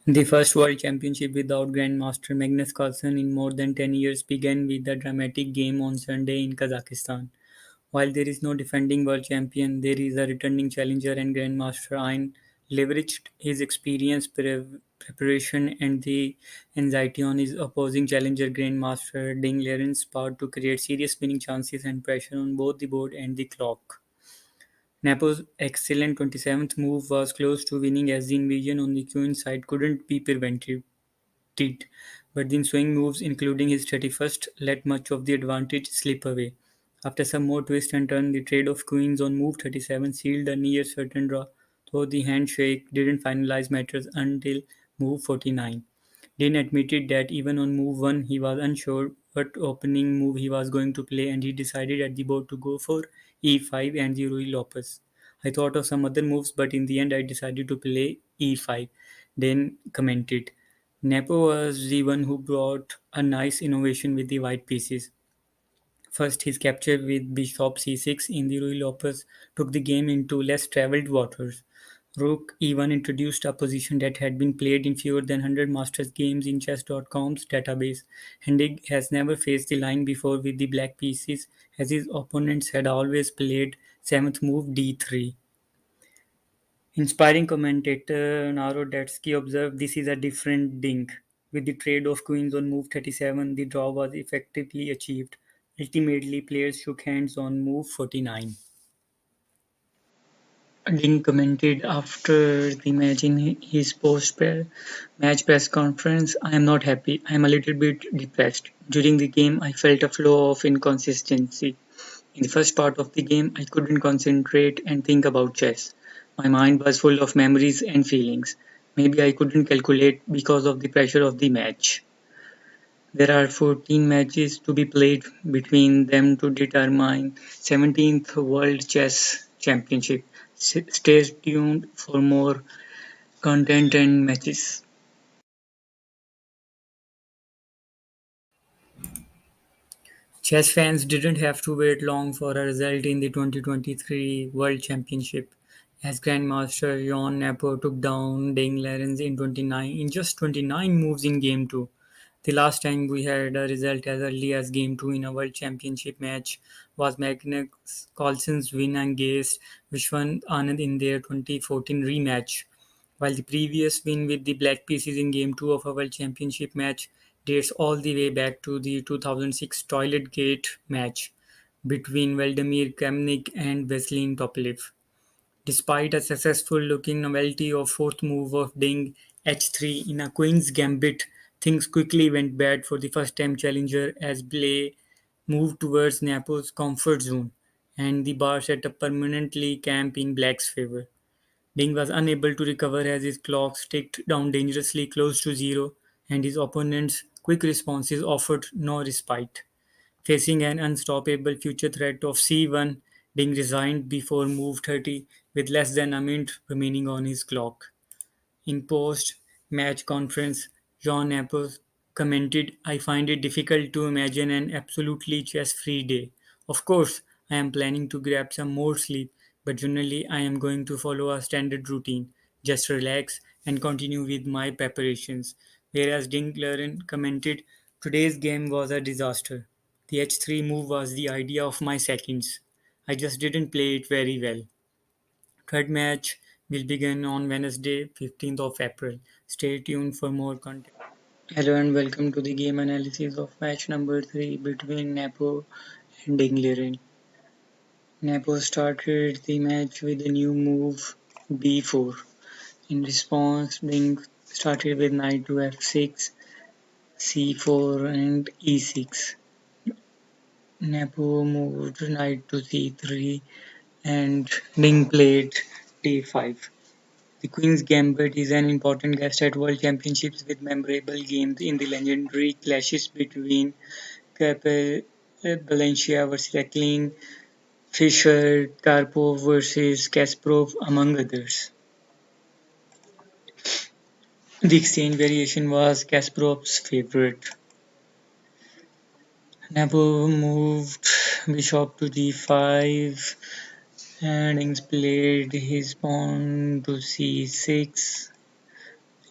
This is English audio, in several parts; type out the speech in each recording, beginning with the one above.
The first World Championship without Grandmaster Magnus Carlsen in more than 10 years began with a dramatic game on Sunday in Kazakhstan. While there is no defending world champion, there is a returning challenger, and Grandmaster Ayn leveraged his experience, preparation, and the anxiety on his opposing challenger Grandmaster Ding Liren's part to create serious winning chances and pressure on both the board and the clock. Nepo's excellent 27th move was close to winning as the invasion on the queen side couldn't be prevented, but the ensuing moves, including his 31st, let much of the advantage slip away. After some more twist and turn, the trade of queens on move 37 sealed a near certain draw, though the handshake didn't finalize matters until move 49. Dean admitted that even on move 1 he was unsure what opening move he was going to play, and he decided at the board to go for e5 and the Ruy Lopez. I thought of some other moves, but in the end I decided to play e5. Then commented. Nepo was the one who brought a nice innovation with the white pieces. First, his capture with bishop c6 in the Ruy Lopez took the game into less traveled waters. Rook e1 introduced a position that had been played in fewer than 100 Masters games in chess.com's database. Hendig has never faced the line before with the black pieces, as his opponents had always played 7th move d3. Inspiring commentator Narodetsky observed, "This is a different ding. With the trade of queens on move 37, the draw was effectively achieved. Ultimately, players shook hands on move 49." Ding commented after the match in his post-match press conference, "I am not happy. I am a little bit depressed. During the game, I felt a flow of inconsistency. In the first part of the game, I couldn't concentrate and think about chess. My mind was full of memories and feelings. Maybe I couldn't calculate because of the pressure of the match. There are 14 matches to be played between them to determine 17th World Chess Championship. Stay tuned for more content and matches." Chess fans didn't have to wait long for a result in the 2023 World Championship, as Grandmaster Jon Nepo took down Ding Liren in just 29 moves in Game 2. The last time we had a result as early as Game 2 in a World Championship match was Magnus Carlsen's win against Vishwan Anand in their 2014 rematch, while the previous win with the Black Pieces in Game 2 of a World Championship match dates all the way back to the 2006 Toilet Gate match between Vladimir Kramnik and Vasilin Topalev. Despite a successful-looking novelty of fourth move of Ding h3 in a queen's gambit, things quickly went bad for the first-time challenger as play moved towards Nepo's comfort zone, and the bar set up permanently camp in black's favor. Ding was unable to recover as his clock ticked down dangerously close to zero, and his opponent's quick responses offered no respite. Facing an unstoppable future threat of c1, Ding resigned before move 30 with less than a minute remaining on his clock. In post-match conference, John Nepo commented, "I find it difficult to imagine an absolutely chess-free day. Of course, I am planning to grab some more sleep, but generally I am going to follow a standard routine, just relax and continue with my preparations." Whereas Ding Liren commented, "Today's game was a disaster. The h3 move was the idea of my seconds. I just didn't play it very well." Third match will begin on Wednesday, 15th of April. Stay tuned for more content. Hello and welcome to the game analysis of match number 3 between Nepo and Dinglirin. Nepo started the match with a new move b4. In response, Ding started with knight to f6, c4 and e6. Nepo moved knight to c3 and Ding played d5. The Queen's Gambit is an important guest at World Championships with memorable games in the legendary clashes between Valencia versus Eklund, Fischer, Karpov versus Kasparov, among others. The exchange variation was Kasparov's favorite. Nepo moved bishop to d5 and Ings played his pawn to c6.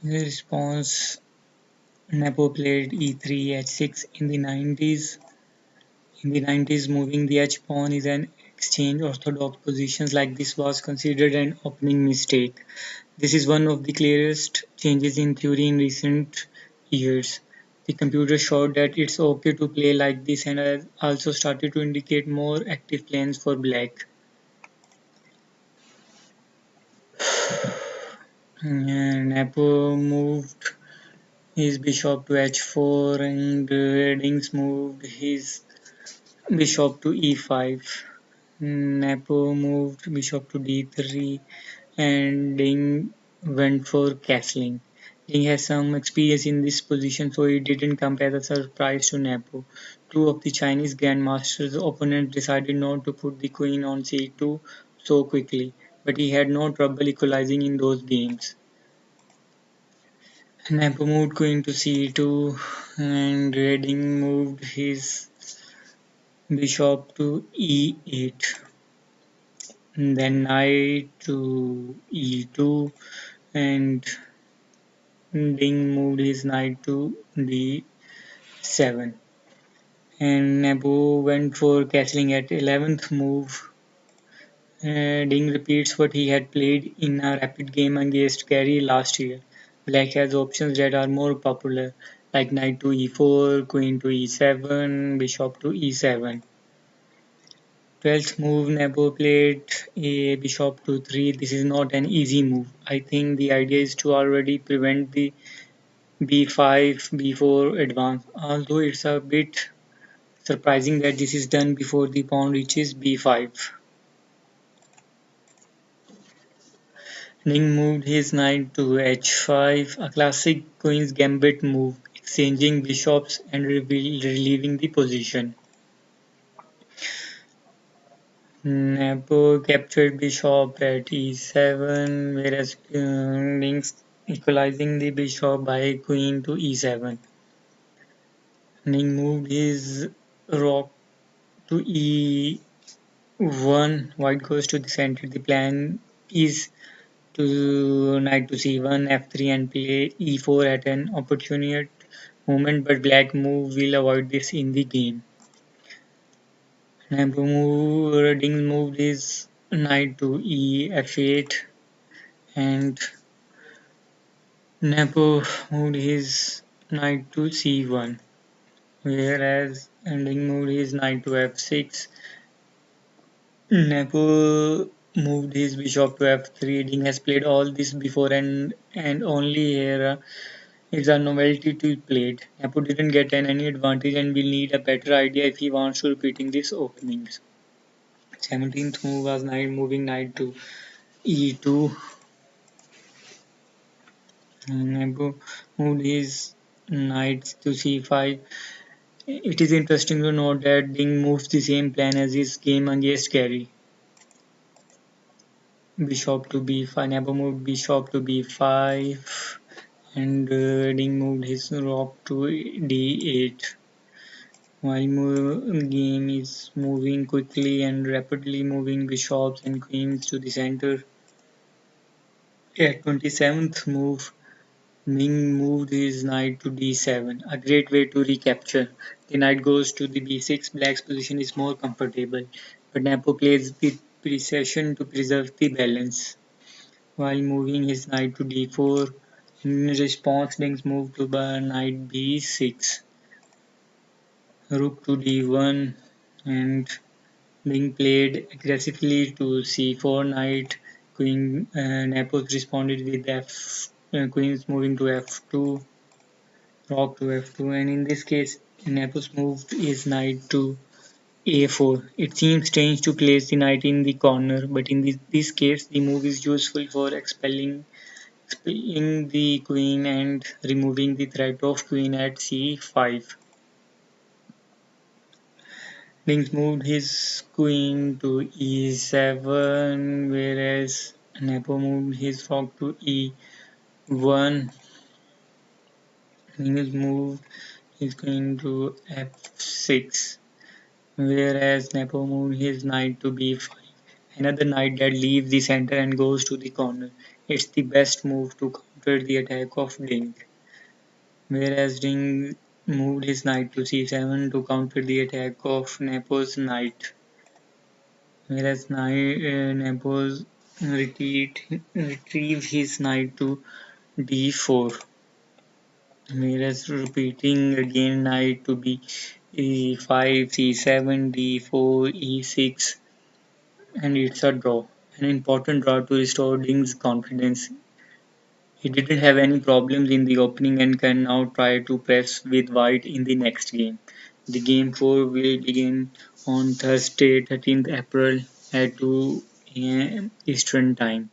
In response, Nepo played e3 h6 in the 90s. In the 90s, moving the h-pawn is an exchange orthodox positions like this was considered an opening mistake. This is one of the clearest changes in theory in recent years. The computer showed that it's okay to play like this and has also started to indicate more active plans for black. And Nepo moved his bishop to h4 and Reddings moved his bishop to e5. Nepo moved bishop to d3 and Ding went for castling. Ding has some experience in this position, so it didn't come as a surprise to Nepo. Two of the Chinese grandmasters' opponents decided not to put the queen on c2 so quickly, but he had no trouble equalizing in those games. Nepo moved queen to c2 and Ding moved his bishop to e8. Then knight to e2 and Ding moved his knight to d7. And Nepo went for castling at 11th move. Ding repeats what he had played in a rapid game against Gary last year. Black has options that are more popular, like knight to e4, queen to e7, bishop to e7. 12th move, Nepo played a bishop to 3. This is not an easy move. I think the idea is to already prevent the b5, b4 advance, although it's a bit surprising that this is done before the pawn reaches b5. Ning moved his knight to h5, a classic queen's gambit move, exchanging bishops and relieving the position. Nepo captured bishop at e7, whereas Ning equalizing the bishop by queen to e7. Ning moved his rook to e1, white goes to the center. The plan is to knight to c1, f3 and play e4 at an opportune moment, but black move will avoid this in the game. Ding moved his knight to f8 and Nepo moved his knight to c1, whereas Ding moved his knight to f6. Nepo moved his bishop to f3. Ding has played all this before and only here it's a novelty to be played. Nepo didn't get any advantage and will need a better idea if he wants to repeating these openings. 17th move was knight moving knight to e2. Nepo moved his knight to c5. It is interesting to note that Ding moves the same plan as his game against Gary. Bishop to b5. Nepo moved bishop to b5 and Ding moved his rook to d8. While game is moving quickly and rapidly moving bishops and queens to the center. At 27th move, Ming moved his knight to d7, a great way to recapture. The knight goes to the b6, black's position is more comfortable, but Nepo plays with precision to preserve the balance. While moving his knight to d4, in response, Ming's move to knight b6, rook to d1, and being played aggressively to c4 knight. Queen Naples responded with queens moving to f2, rock to f2, and in this case, Naples moved his knight to a4. It seems strange to place the knight in the corner, but in this case, the move is useful for expelling the queen and removing the threat of queen at c5. Lynx moved his queen to e7, whereas Nepo moved his rook to e1. Lynx moved his queen to f6, whereas Nepo moved his knight to b5. Another knight that leaves the center and goes to the corner. It's the best move to counter the attack of Ding. Whereas Ding moved his knight to c7 to counter the attack of Nepo's knight. Whereas Nepo's retrieve his knight to d4. Whereas repeating again knight to e5, c7, d4, e6, and it's a draw. An important draw to restore Ding's confidence. He didn't have any problems in the opening and can now try to press with white in the next game. The game 4 will begin on Thursday, 13th April at 2 am Eastern Time.